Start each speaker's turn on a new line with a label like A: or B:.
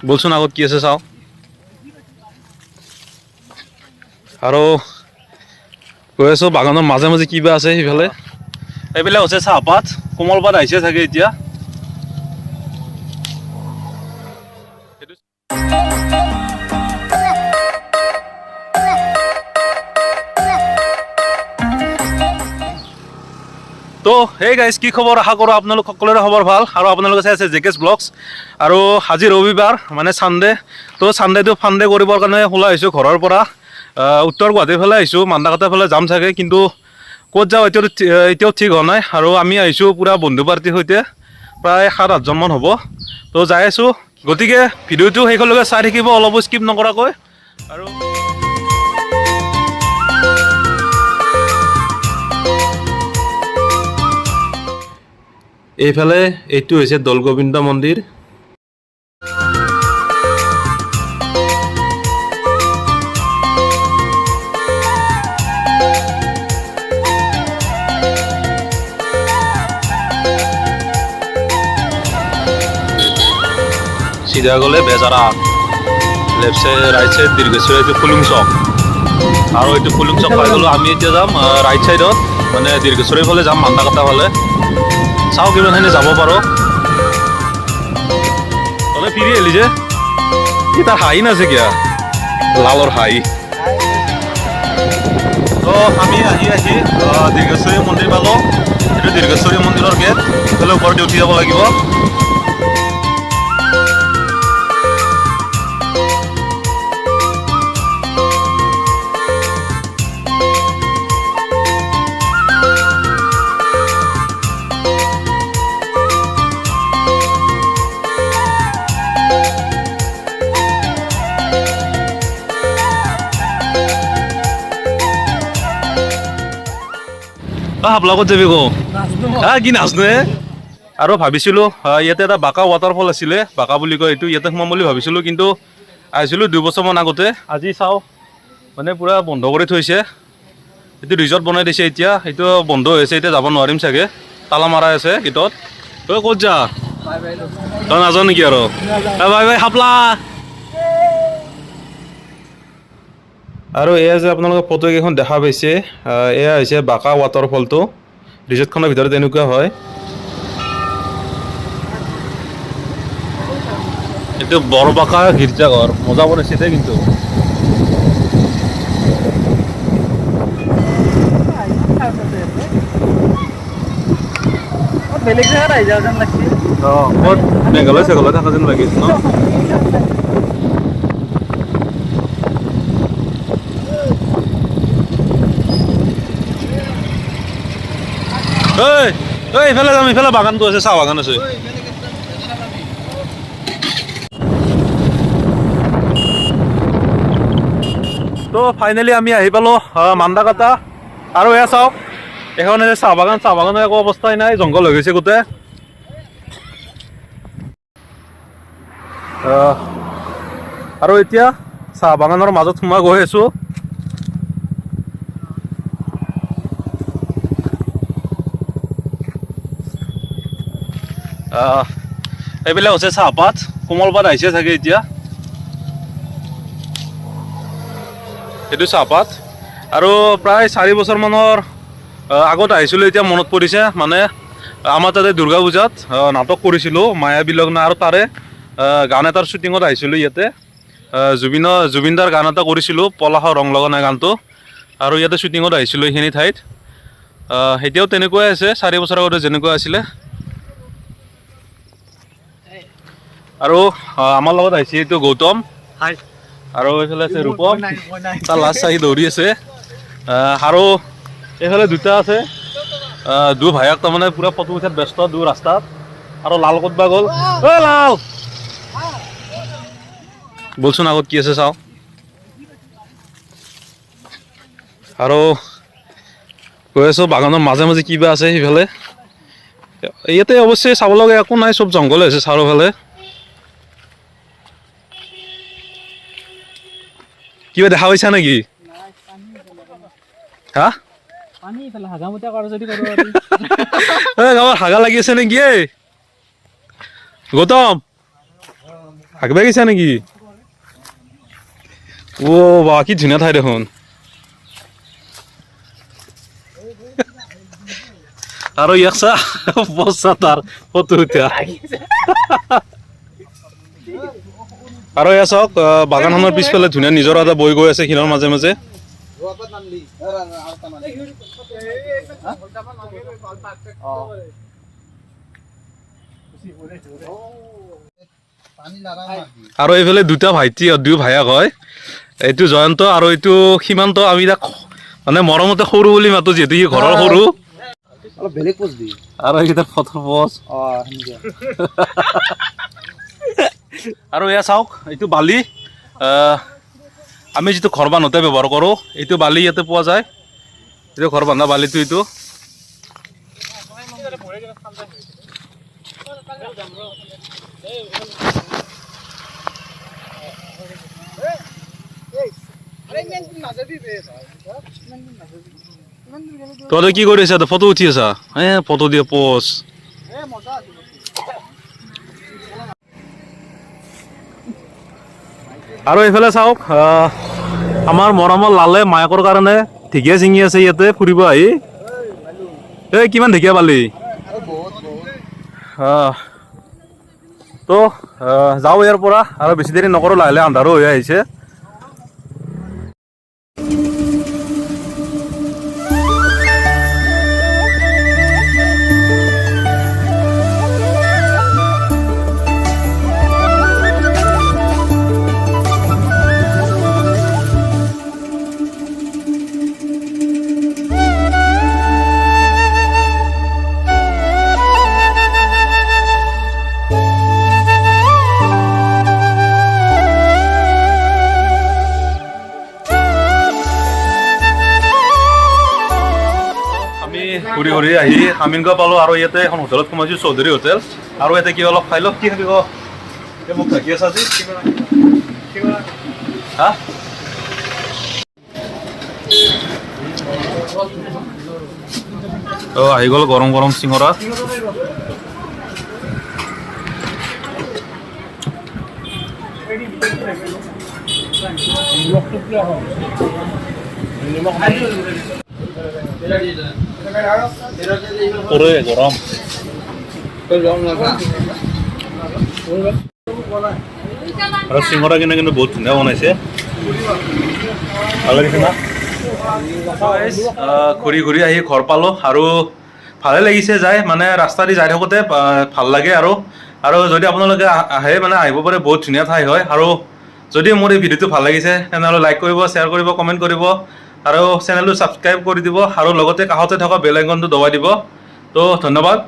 A: বলছোন আগত কি আছে চাও আৰু কৈ আছো বাগানৰ মাজে মাজে কিবা আছে সেইফালে এইবিলাক হৈছে চাহপাত কোমল পাত আহিছে চাগে এতিয়া তো hey guys কি খবৰ আশা কৰো আপোনালোক সকলোৰে খবৰ ভাল আৰু আপোনালোকে চাই আছে জেকেছ ব্লগছ আৰু আজি ৰবিবাৰ মানে সানডে তো সানডেটো ফানডে কৰিবৰ কাৰণে ওলাই আহিছো ঘৰৰ পৰা উত্তৰ গুৱাহাটীৰ ফালে আহিছো মান্দাকাটাৰ ফালে যাম চাগে কিন্তু ক'ত যাওঁ এতিয়াও ঠিক হোৱা নাই আৰু আমি আহিছো পুৰা বন্ধু পাৰ্টিৰ সৈতে প্ৰায় 7-8জন মান হ'ব তো যাই আছো গতিকে ভিডিঅ'টো সেইখনলৈকে চাই থাকিব অলপো স্কিপ নকৰাকৈ আৰু এইফালে এইটো হৈছে দৌলগোবিন্দ মন্দিৰ সিধা গ'লে Bezera left side right side Dirgheswari এইটো ফুলুং চক আৰু এইটো ফুলুং চক পাই গ'লো আমি এতিয়া যাম ৰাইট সাইডত মানে দীৰ্ঘেশ্বৰীৰ ফালে যাম মান্দাকাটা ফালে চাও কিমানখিনি যাব পাৰো তলে ফিৰি আহিলি যে কি তাৰ হাঁহি নাছে কিয়া লালৰ হাঁহি তো আমি আহি দীৰ্ঘেশ্বৰী মন্দিৰ পালো এইটো দীৰ্ঘেশ্বৰী মন্দিৰৰ গেট এইফালে ওপৰতে উঠি যাব লাগিব আপোনালোকত যাবি কো কি নাজনো আৰু ভাবিছিলোঁ ইয়াতে এটা বাঁকা ৱাটাৰফল আছিলে বাঁকা বুলি কয় এইটো ইয়াতে সোমাম বুলি ভাবিছিলোঁ কিন্তু আহিছিলোঁ 2 বছৰমান আগতে আজি চাওঁ মানে পুৰা বন্ধ কৰি থৈছে এইটো ৰিজৰ্ট বনাই দিছে এতিয়া এইটো বন্ধ হৈছে এতিয়া যাব নোৱাৰিম চাগে তালা মাৰা আছে গেটত তই ক'ত যা তই নাজান নেকি আৰু বাই বাই হাপলা আৰু এয়া যে আপোনালোকে ফটো কেইখন দেখা পাইছে এয়া হৈছে বাঁকা ৱাটাৰফলটো ৰিজৰ্টখনৰ ভিতৰত এনেকুৱা হয় এইটো বৰবাঁকা গীৰ্জাঘৰ মজা বনাইছে দে কিন্তু বেলেগ জেগাত আহি যাওঁ যেন লাগিছে ক'ত মেঘালয় চেঘালয় থকা যেন লাগিছে ন এইফালে যাম এইফালে বাগানটো আছে চাহ বাগান আছে তো ফাইনেলি আমি আহি পালো মান্দাকাটা আৰু এয়া চাওক এখন চাহ বাগানৰ একো অৱস্থাই নাই জংঘল হৈ গৈছে গোটেই আৰু এতিয়া চাহ বাগানৰ মাজত সোমাই গৈ আছো এইবিলাক হৈছে চাহপাত কোমল পাত আহিছে চাগে এতিয়া এইটো চাহপাত আৰু প্ৰায় 4 বছৰমানৰ আগত আহিছিলোঁ এতিয়া মনত পৰিছে মানে আমাৰ তাতে দুৰ্গা পূজাত নাটক কৰিছিলোঁ মায়াবী লগ্ন আৰু তাৰে গান এটাৰ শ্বুটিঙত আহিছিলোঁ ইয়াতে জুবিনদাৰ গান এটা কৰিছিলোঁ পলাশৰ ৰং লগা নাই গানটো আৰু ইয়াতে শ্বুটিঙত আহিছিলোঁ এইখিনি ঠাইত এতিয়াও তেনেকুৱাই আছে 4 বছৰ আগতে যেনেকুৱা আছিলে আৰু আমাৰ লগত আহিছে এইটো গৌতম আৰু এইফালে আছে ৰূপম তাৰ লাষ্ট আহি দৌৰি আছে আৰু এইফালে দুটা আছে দু ভাইক তাৰমানে পুৰা ফটো উঠাত ব্যস্ত দু ৰাস্তাত আৰু লাল ক'তবা গ'ল লাল বলচোন আগত কি আছে চাওঁ আৰু কৈ আছো বাগানৰ মাজে মাজে কিবা আছে সেইফালে ইয়াতে অৱশ্যে চাব লগা একো নাই চব জংঘল হৈছে চাৰিওফালে কিবা দেখা পাইছা নেকি হা পানী ইফালে হাগামুটা কৰা যদি কৰিব পাৰি গাঁৱৰ হাগা লাগি আছে নেকি গৌতম হাগবাই গৈছা নেকি ও বা কি ধুনীয়া ঠাই দেখোন আৰু ইয়াক চা বস্তা তাৰ ফটো উঠা আৰু এয়া চাওক বাগানখনৰ পিছফালে ধুনীয়া নিজৰা এটা বৈ গৈ আছে শিলৰ মাজে মাজে আৰু এইফালে দুটা ভাইটি দুই ভায়েক হয় এইটো জয়ন্ত আৰু এইটো সীমান্ত আমি তাক মানে মৰমতে সৰু বুলি মাতো যিহেতু সি ঘৰৰ সৰু আৰু এইকেইটা ফটো পজ আৰু এয়া চাওক এইটো বালি আমি যিটো ঘৰ বান্ধোতে ব্যৱহাৰ কৰোঁ এইটো বালি ইয়াতে পোৱা যায় এইটো ঘৰ বান্ধা বালিটো এইটো তহঁতে কি কৰি আছা ফটো উঠি আছা ফটো দিয়ে পোজ আৰু এইফালে চাওক আমাৰ মৰমৰ লালে মায়াকৰ কাৰণে ঢেকীয়া ছিঙি আছে ইয়াতে ফুৰিব আহি এই কিমান ঢেকীয়া পালি তো যাওঁ ইয়াৰ পৰা আৰু বেছি দেৰি নকৰোঁ লাহে লাহে আন্ধাৰো হৈ আহিছে ঘূৰি ঘূৰি আহি আমিনগাঁও পালোঁ আৰু ইয়াতে এখন হোটেলত সোমাইছোঁ চৌধুৰী হোটেল আৰু ইয়াতে কিবা অলপ খাই লওক কি খাবি মোক ঢাকি আছা আজি হা আহি গ'ল গৰম গৰম চিঙৰা গৰম আৰু চিঙৰা কিনে কিন্তু বহুত ধুনীয়া বনাইছে ভাল লাগিছে না ঘূৰি ঘূৰি আহি ঘৰ পালোঁ আৰু ভালে লাগিছে যাই মানে ৰাস্তা দি যাই থাকোঁতে ভাল লাগে আৰু যদি আপোনালোকে আহে মানে আহিব পাৰে বহুত ধুনীয়া ঠাই হয় আৰু যদি মোৰ এই ভিডিঅ'টো ভাল লাগিছে তেনেহ'লে লাইক কৰিব শ্বেয়াৰ কৰিব কমেণ্ট কৰিব আৰু চেনেলটো ছাবস্ক্ৰাইব কৰি দিব আৰু লগতে কাষতে থকা বেল আইকনটো দবাই দিব তো ধন্যবাদ